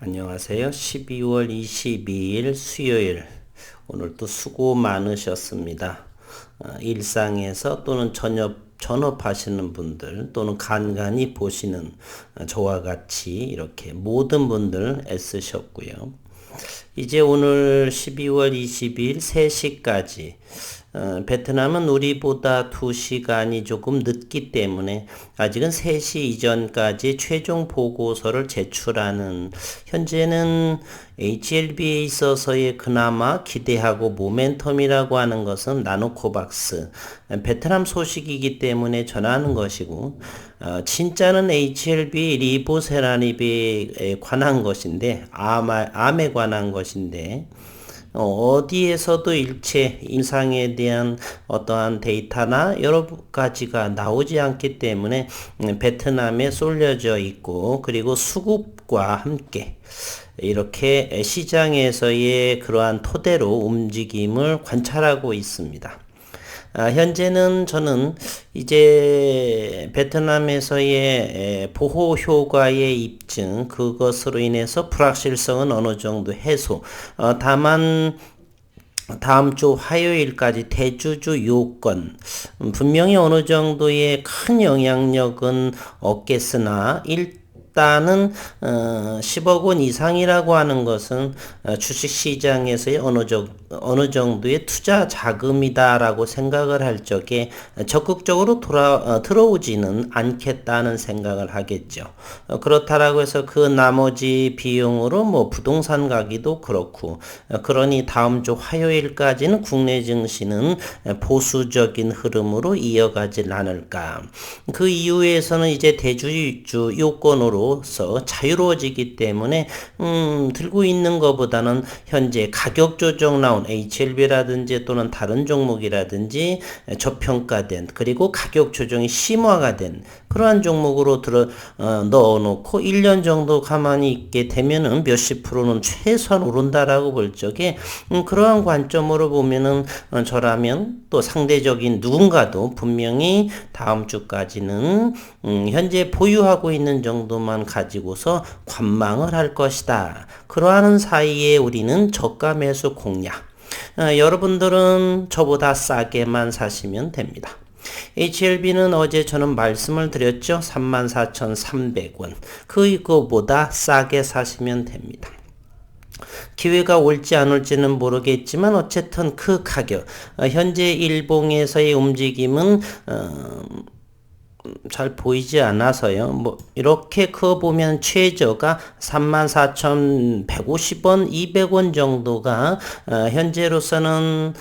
안녕하세요. 12월 22일 수요일. 오늘도 수고 많으셨습니다. 일상에서 또는 전업하시는 분들 또는 간간히 보시는 저와 같이 이렇게 모든 분들 애쓰셨고요. 이제 오늘 12월 22일 3시까지 베트남은 우리보다 2시간이 조금 늦기 때문에 아직은 3시 이전까지 최종 보고서를 제출하는, 현재는 HLB에 있어서의 그나마 기대하고 모멘텀이라고 하는 것은 나노코박스, 베트남 소식이기 때문에 전하는 것이고, 진짜는 HLB 리보세라닙에 관한 것인데, 암에 관한 것인데, 어디에서도 일체 인상에 대한 어떠한 데이터나 여러 가지가 나오지 않기 때문에 베트남에 쏠려져 있고, 그리고 수급과 함께 이렇게 시장에서의 그러한 토대로 움직임을 관찰하고 있습니다. 현재는 저는 이제 베트남에서의 보호 효과의 입증, 그것으로 인해서 불확실성은 어느 정도 해소. 다만 다음 주 화요일까지 대주주 요건, 분명히 어느 정도의 큰 영향력은 없겠으나 일단은 10억 원 이상이라고 하는 것은 주식시장에서의 어느 정도의 투자 자금이다라고 생각을 할 적에 적극적으로 들어오지는 않겠다는 생각을 하겠죠. 그렇다라고 해서 그 나머지 비용으로 뭐 부동산 가기도 그렇고, 그러니 다음 주 화요일까지는 국내 증시는 보수적인 흐름으로 이어가질 않을까. 그 이후에서는 이제 대주주 요건으로서 자유로워지기 때문에 들고 있는 것보다는 현재 가격 조정 나온 HLB라든지 또는 다른 종목이라든지 저평가된, 그리고 가격 조정이 심화가 된 그러한 종목으로 넣어놓고 1년 정도 가만히 있게 되면은 몇십 프로는 최소한 오른다라고 볼 적에 그러한 관점으로 보면은 저라면 또 상대적인 누군가도 분명히 다음 주까지는 현재 보유하고 있는 정도만 가지고서 관망을 할 것이다. 그러한 사이에 우리는 저가 매수 공략. 여러분들은 저보다 싸게만 사시면 됩니다. HLB는 어제 저는 말씀을 드렸죠. 34,300원. 그거보다 싸게 사시면 됩니다. 기회가 올지 안 올지는 모르겠지만 어쨌든 그 가격, 현재 일봉에서의 움직임은 잘 보이지 않아서요. 뭐 이렇게 그거 보면 최저가 34,150원, 200원 정도가 현재로서는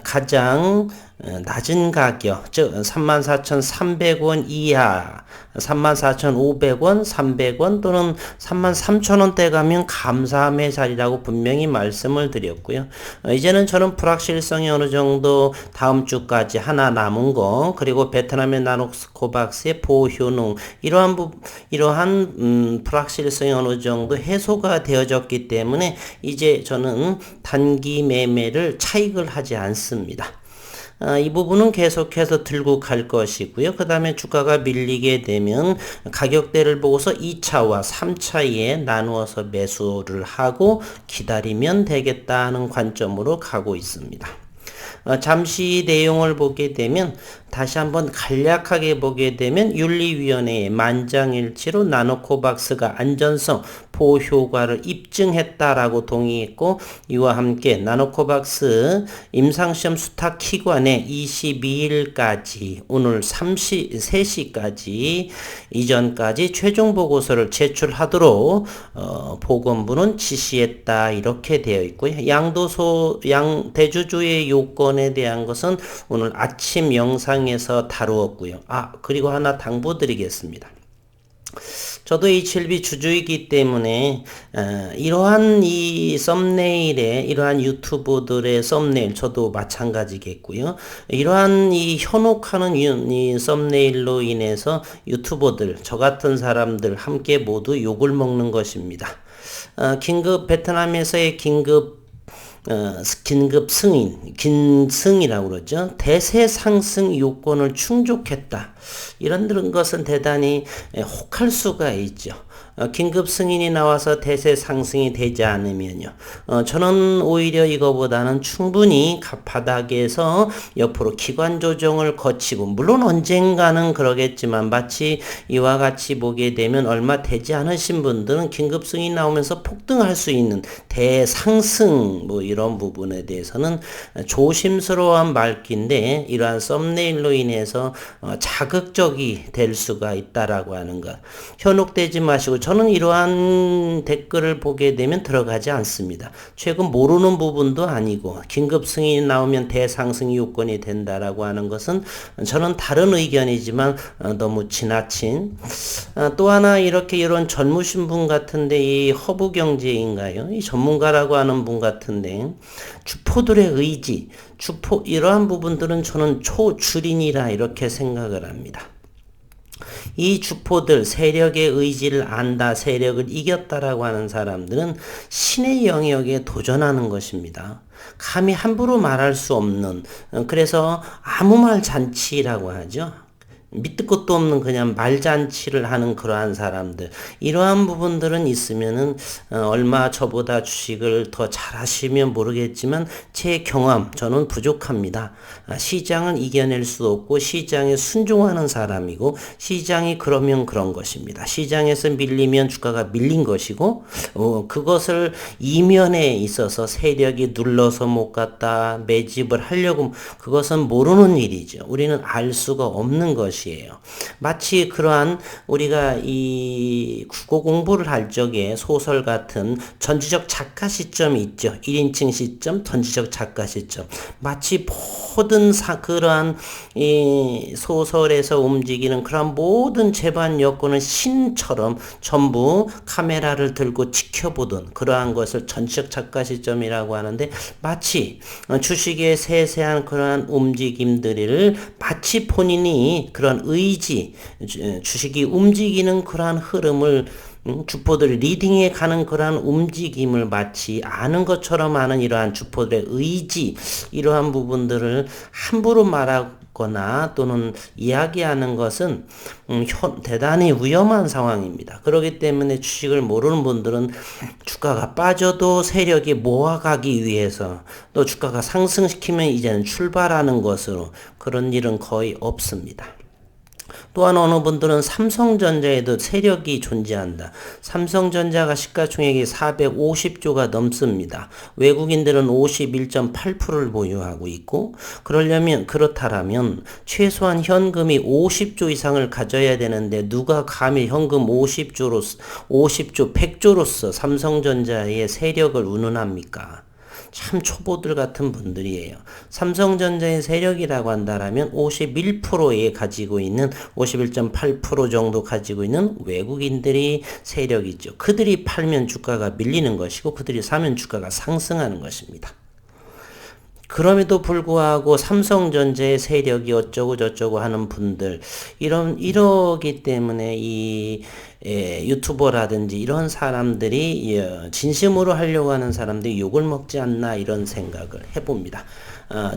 가장 낮은 가격, 즉 34,300원 이하, 34,500원, 300원 또는 33,000원대 가면 감사함의 자리라고 분명히 말씀을 드렸고요. 이제는 저는 불확실성이 어느 정도 다음 주까지 하나 남은 거, 그리고 베트남의 나노코박스의 보호 효능, 이러한 불확실성이 어느 정도 해소가 되어졌기 때문에 이제 저는 단기 매매를 차익을 하지 않습니다. 이 부분은 계속해서 들고 갈 것이고요. 그 다음에 주가가 밀리게 되면 가격대를 보고서 2차와 3차에 나누어서 매수를 하고 기다리면 되겠다는 관점으로 가고 있습니다. 잠시 내용을 보게 되면, 다시 한번 간략하게 보게 되면 윤리위원회의 만장일치로 나노코박스가 안전성, 보호 효과를 입증했다라고 동의했고, 이와 함께 나노코박스 임상시험 수탁 기관에 22일까지 오늘 3시까지 이전까지 최종 보고서를 제출하도록 보건부는 지시했다, 이렇게 되어 있고요. 대주주의 요건에 대한 것은 오늘 아침 영상에서 다루었고요. 그리고 하나 당부드리겠습니다. 저도 HLB 주주이기 때문에 이러한 이 썸네일에, 이러한 유튜브들의 썸네일, 저도 마찬가지겠고요. 이러한 이 현혹하는 이 썸네일로 인해서 유튜버들, 저 같은 사람들 함께 모두 욕을 먹는 것입니다. 베트남에서의 긴급 승인, 긴승이라고 그러죠. 대세 상승 요건을 충족했다. 이런 것은 대단히 혹할 수가 있죠. 긴급 승인이 나와서 대세 상승이 되지 않으면요. 저는 오히려 이거보다는 충분히 바닥에서 옆으로 기관 조정을 거치고, 물론 언젠가는 그러겠지만 마치 이와 같이 보게 되면 얼마 되지 않으신 분들은 긴급 승인이 나오면서 폭등할 수 있는 대상승 뭐 이런 부분에 대해서는 조심스러운 말기인데, 이러한 썸네일로 인해서 자극적이 될 수가 있다라고 하는 것 현혹되지 마시고, 저는 이러한 댓글을 보게 되면 들어가지 않습니다. 최근 모르는 부분도 아니고 긴급 승인이 나오면 대상승 요건이 된다라고 하는 것은 저는 다른 의견이지만 너무 지나친, 또 하나 이렇게 이런 젊으신 분 같은데, 이 허브경제인가요? 이 전문가라고 하는 분 같은데, 주포들의 의지, 이러한 부분들은 저는 초주린이라 이렇게 생각을 합니다. 이 주포들, 세력의 의지를 안다, 세력을 이겼다라고 하는 사람들은 신의 영역에 도전하는 것입니다. 감히 함부로 말할 수 없는, 그래서 아무 말 잔치라고 하죠. 밑도 끝도 없는 그냥 말잔치를 하는 그러한 사람들, 이러한 부분들은 있으면은 얼마 저보다 주식을 더 잘하시면 모르겠지만 제 경험, 저는 부족합니다. 시장을 이겨낼 수 없고 시장에 순종하는 사람이고, 시장이 그러면 그런 것입니다. 시장에서 밀리면 주가가 밀린 것이고, 그것을 이면에 있어서 세력이 눌러서 못 갔다 매집을 하려고, 그것은 모르는 일이죠. 우리는 알 수가 없는 것이 이에요. 마치 그러한 우리가 이 국어 공부를 할 적에 소설 같은 전지적 작가 시점이 있죠. 1인칭 시점, 전지적 작가 시점. 마치 모든 그러한 이 소설에서 움직이는 그러한 모든 재반 여건은 신처럼 전부 카메라를 들고 지켜보던 그러한 것을 전지적 작가 시점이라고 하는데, 마치 주식의 세세한 그러한 움직임들을 마치 본인이 그런 의지, 주식이 움직이는 그러한 흐름을, 주포들 리딩해 가는 그러한 움직임을 마치 아는 것처럼 아는 이러한 주포들의 의지, 이러한 부분들을 함부로 말하거나 또는 이야기하는 것은 대단히 위험한 상황입니다. 그렇기 때문에 주식을 모르는 분들은 주가가 빠져도 세력이 모아가기 위해서, 또 주가가 상승시키면 이제는 출발하는 것으로, 그런 일은 거의 없습니다. 또한 어느 분들은 삼성전자에도 세력이 존재한다. 삼성전자가 시가총액이 450조가 넘습니다. 외국인들은 51.8%를 보유하고 있고, 그렇다면 최소한 현금이 50조 이상을 가져야 되는데, 누가 감히 현금 50조, 100조로서 삼성전자의 세력을 운운합니까? 참 초보들 같은 분들이에요. 삼성전자의 세력이라고 한다면 51%에 가지고 있는, 51.8% 정도 가지고 있는 외국인들이 세력이죠. 그들이 팔면 주가가 밀리는 것이고, 그들이 사면 주가가 상승하는 것입니다. 그럼에도 불구하고 삼성전자의 세력이 어쩌고 저쩌고 하는 분들, 이러기 때문에 이 유튜버라든지 이런 사람들이 진심으로 하려고 하는 사람들이 욕을 먹지 않나, 이런 생각을 해봅니다.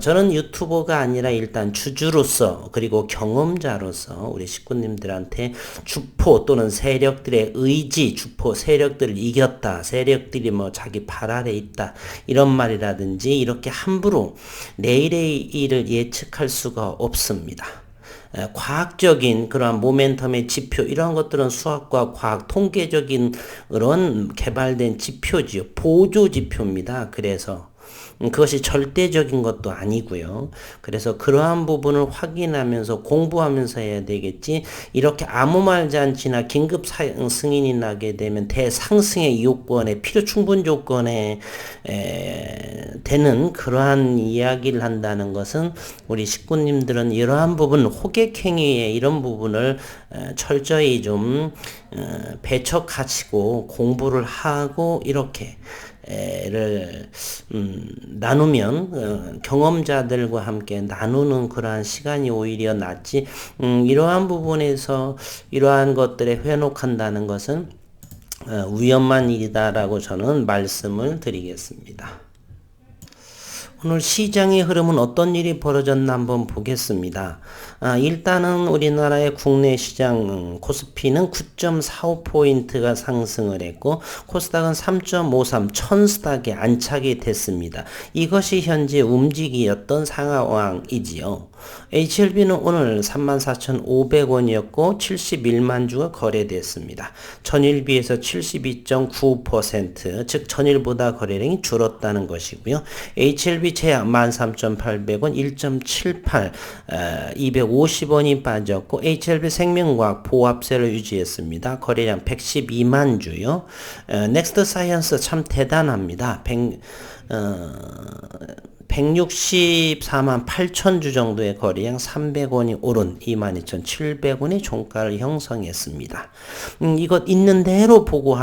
저는 유튜버가 아니라 일단 주주로서, 그리고 경험자로서 우리 식구님들한테 주포 또는 세력들의 의지, 주포 세력들을 이겼다, 세력들이 뭐 자기 발 아래 있다, 이런 말이라든지 이렇게 함부로 내일의 일을 예측할 수가 없습니다. 과학적인 그러한 모멘텀의 지표, 이런 것들은 수학과 과학, 통계적인 그런 개발된 지표지요. 보조 지표입니다. 그래서 그것이 절대적인 것도 아니고요. 그래서 그러한 부분을 확인하면서 공부하면서 해야 되겠지, 이렇게 아무 말 잔치나 긴급 승인이 나게 되면 대상승의 요건에, 필요 충분 조건에 되는 그러한 이야기를 한다는 것은, 우리 식구님들은 이러한 부분, 호객행위의 이런 부분을 철저히 좀 배척하시고 공부를 하고 이렇게 를 나누면, 경험자들과 함께 나누는 그러한 시간이 오히려 낫지, 이러한 부분에서 이러한 것들에 회복한다는 것은 위험한 일이다라고 저는 말씀을 드리겠습니다. 오늘 시장의 흐름은 어떤 일이 벌어졌나 한번 보겠습니다. 일단은 우리나라의 국내 시장 코스피는 9.45포인트가 상승을 했고 코스닥은 3.53 천스닥에 안착이 됐습니다. 이것이 현재 움직이었던 상황이지요. HLB는 오늘 34,500원이었고 71만 주가 거래됐습니다. 전일 비해서 72.9%, 즉 전일보다 거래량이 줄었다는 것이고요. HLB 제약 13,800원 1.78, 250원이 빠졌고 HLB 생명과학 보합세를 유지했습니다. 거래량 112만 주요. 넥스트 사이언스 참 대단합니다. 164만 8천 주 정도의 거래량 300원이 오른 22,700원의 종가를 형성했습니다. 이것 있는 대로 보고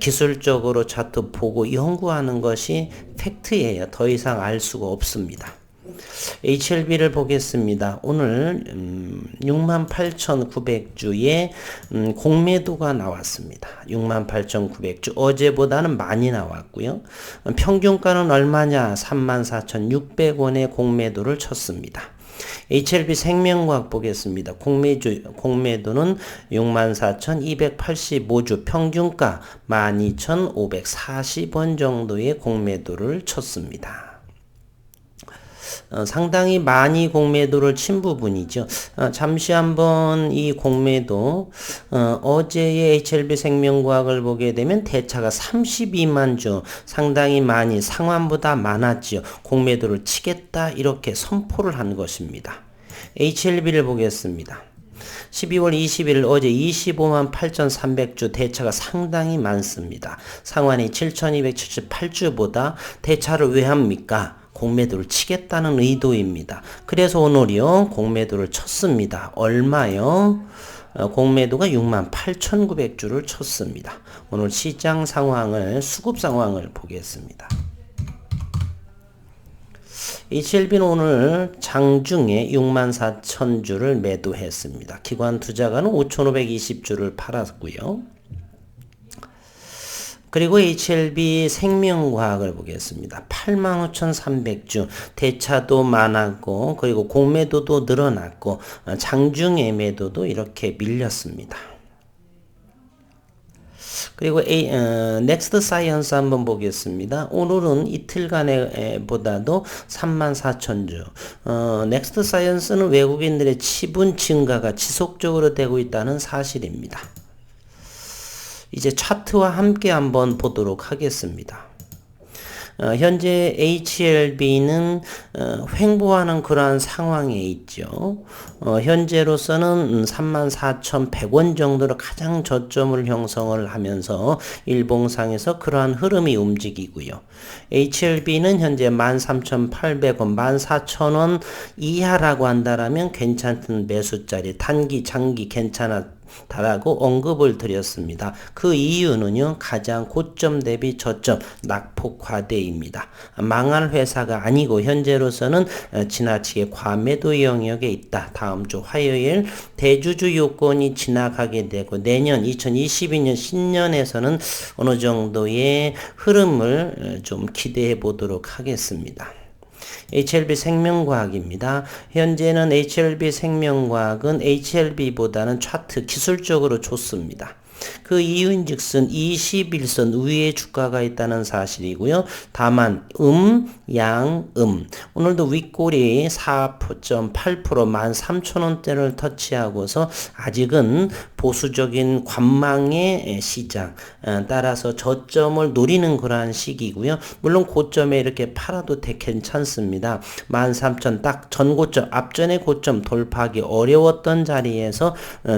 기술적으로 차트 보고 연구하는 것이 팩트예요. 더 이상 알 수가 없습니다. HLB를 보겠습니다. 오늘 68,900주의 공매도가 나왔습니다. 68,900주 어제보다는 많이 나왔고요. 평균가는 얼마냐? 34,600원의 공매도를 쳤습니다. HLB 생명과학 보겠습니다. 공매도는 64,285주 평균가 12,540원 정도의 공매도를 쳤습니다. 상당히 많이 공매도를 친 부분이죠. 잠시 한번 이 공매도 어제의 HLB 생명과학을 보게 되면 대차가 32만 주 상당히 많이 상환보다 많았죠. 공매도를 치겠다 이렇게 선포를 한 것입니다. HLB를 보겠습니다. 12월 20일 어제 25만 8,300주 대차가 상당히 많습니다. 상환이 7,278주보다 대차를 왜 합니까? 공매도를 치겠다는 의도입니다. 그래서 오늘이요 공매도를 쳤습니다. 얼마요? 공매도가 68,900주를 쳤습니다. 오늘 시장 상황을 수급 상황을 보겠습니다. HLB는 오늘 장중에 64,000주를 매도했습니다. 기관 투자가는 5,520주를 팔았고요. 그리고 HLB 생명과학을 보겠습니다. 85,300주 대차도 많았고 그리고 공매도도 늘어났고 장중에 매도도 이렇게 밀렸습니다. 그리고 넥스트 사이언스 한번 보겠습니다. 오늘은 이틀간에 보다도 34,000주. 넥스트 사이언스는 외국인들의 지분 증가가 지속적으로 되고 있다는 사실입니다. 이제 차트와 함께 한번 보도록 하겠습니다. 현재 HLB는 횡보하는 그러한 상황에 있죠. 현재로서는 34,100원 정도로 가장 저점을 형성을 하면서 일봉상에서 그러한 흐름이 움직이고요. HLB는 현재 13,800원, 14,000원 이하라고 한다라면 괜찮은 매수자리, 단기, 장기 괜찮다라고 언급을 드렸습니다. 그 이유는요, 가장 고점 대비 저점 낙폭 과대입니다. 망할 회사가 아니고 현재로서는 지나치게 과매도 영역에 있다. 다음 주 화요일 대주주 요건이 지나가게 되고 내년 2022년 신년에서는 어느 정도의 흐름을 좀 기대해 보도록 하겠습니다. HLB 생명과학입니다. 현재는 HLB 생명과학은 HLB보다는 차트 기술적으로 좋습니다. 그 이유인즉슨 21선 위에 주가가 있다는 사실이고요. 다만 양, 오늘도 윗골이 4.8% 13,000원대를 터치하고서 아직은 보수적인 관망의 시장 따라서 저점을 노리는 그러한 시기고요. 물론 고점에 이렇게 팔아도 괜찮습니다. 13,000 딱 전고점 앞전의 고점 돌파하기 어려웠던 자리에서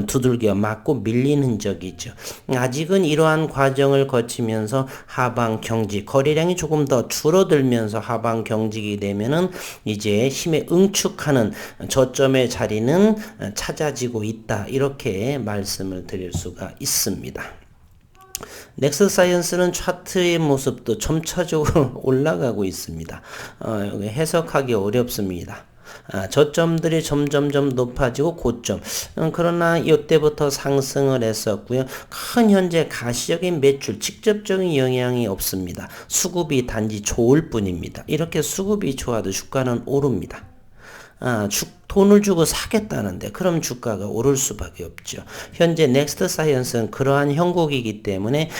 두들겨 맞고 밀린 흔적이 있죠. 아직은 이러한 과정을 거치면서 하방 경직 거래량이 조금 더 줄어들면서 하방 경직이 되면은 이제 힘에 응축하는 저점의 자리는 찾아지고 있다 이렇게 말씀을 드릴 수가 있습니다. 넥스트 사이언스는 차트의 모습도 점차적으로 올라가고 있습니다. 해석하기 어렵습니다. 저점들이 점점점 높아지고 고점. 그러나 이때부터 상승을 했었고요. 큰 현재 가시적인 매출 직접적인 영향이 없습니다. 수급이 단지 좋을 뿐입니다. 이렇게 수급이 좋아도 주가는 오릅니다. 돈을 주고 사겠다는데 그럼 주가가 오를 수밖에 없죠. 현재 넥스트 사이언스는 그러한 형국이기 때문에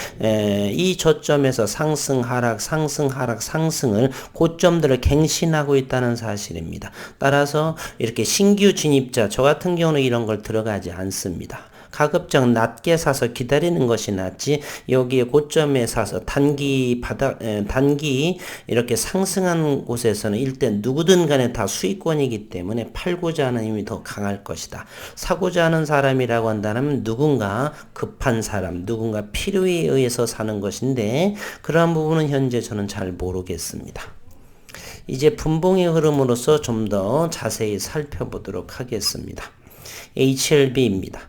이 저점에서 상승 하락 상승 하락 상승을 고점들을 갱신하고 있다는 사실입니다. 따라서 이렇게 신규 진입자 저 같은 경우는 이런 걸 들어가지 않습니다. 가급적 낮게 사서 기다리는 것이 낫지 여기에 고점에 사서 단기 이렇게 상승한 곳에서는 일단 누구든 간에 다 수익권이기 때문에 팔고자 하는 힘이 더 강할 것이다. 사고자 하는 사람이라고 한다면 누군가 급한 사람, 누군가 필요에 의해서 사는 것인데 그러한 부분은 현재 저는 잘 모르겠습니다. 이제 분봉의 흐름으로서 좀 더 자세히 살펴보도록 하겠습니다. HLB입니다.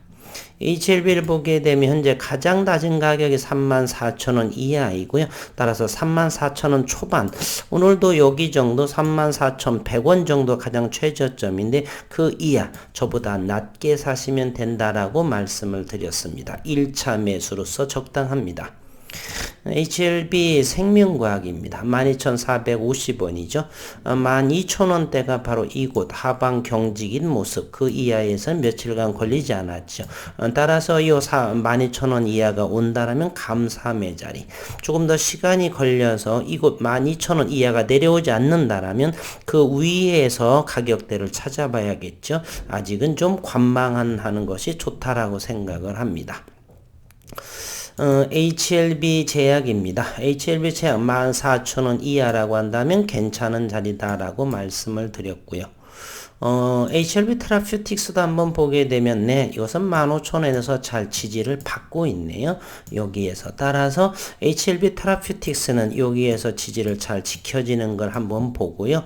HLB를 보게 되면 현재 가장 낮은 가격이 34,000원 이하이고요. 따라서 34,000원 초반, 오늘도 여기 정도 34,100원 정도 가장 최저점인데 그 이하 저보다 낮게 사시면 된다라고 말씀을 드렸습니다. 1차 매수로서 적당합니다. HLB 생명과학입니다. 12,450원이죠. 12,000원대가 바로 이곳 하방 경직인 모습 그 이하에서는 며칠간 걸리지 않았죠. 따라서 이 12,000원 이하가 온다라면 감사함의 자리. 조금 더 시간이 걸려서 이곳 12,000원 이하가 내려오지 않는다라면 그 위에서 가격대를 찾아봐야겠죠. 아직은 좀 관망하는 것이 좋다라고 생각을 합니다. HLB 제약입니다. HLB 제약 14,000원 이하라고 한다면 괜찮은 자리다라고 말씀을 드렸고요. HLB 테라퓨틱스도 한번 보게 되면 이것은 15,000원에서 잘 지지를 받고 있네요. 여기에서 따라서 HLB 테라퓨틱스는 여기에서 지지를 잘 지켜지는 걸 한번 보고요.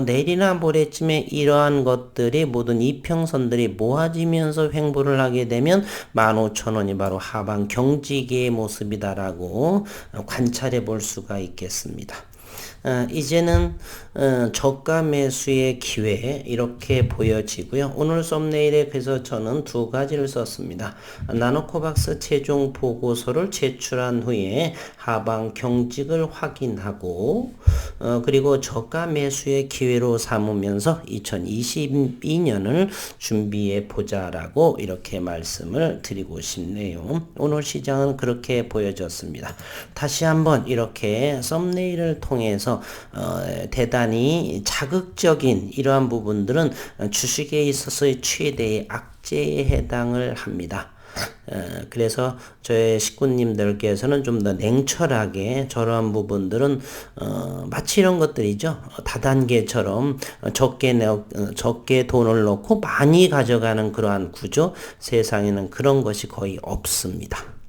내일이나 모레쯤에 이러한 것들이 모든 이평선들이 모아지면서 횡보를 하게 되면 15,000원이 바로 하방 경직의 모습이다라고 관찰해 볼 수가 있겠습니다. 이제는 저가 매수의 기회 이렇게 보여지고요. 오늘 썸네일에 그래서 저는 두 가지를 썼습니다. 나노코박스 최종 보고서를 제출한 후에 하방 경직을 확인하고 그리고 저가 매수의 기회로 삼으면서 2022년을 준비해 보자라고 이렇게 말씀을 드리고 싶네요. 오늘 시장은 그렇게 보여졌습니다. 다시 한번 이렇게 썸네일을 통해서 대단히 자극적인 이러한 부분들은 주식에 있어서의 최대의 악재에 해당을 합니다. 그래서 저의 식구님들께서는 좀 더 냉철하게 저러한 부분들은 마치 이런 것들이죠. 다단계처럼 적게 돈을 넣고 많이 가져가는 그러한 구조, 세상에는 그런 것이 거의 없습니다.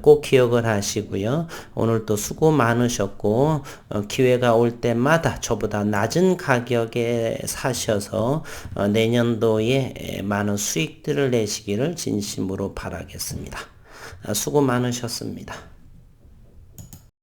꼭 기억을 하시고요. 오늘 또 수고 많으셨고 기회가 올 때마다 저보다 낮은 가격에 사셔서 내년도에 많은 수익들을 내시기를 진심으로 바라겠습니다. 수고 많으셨습니다.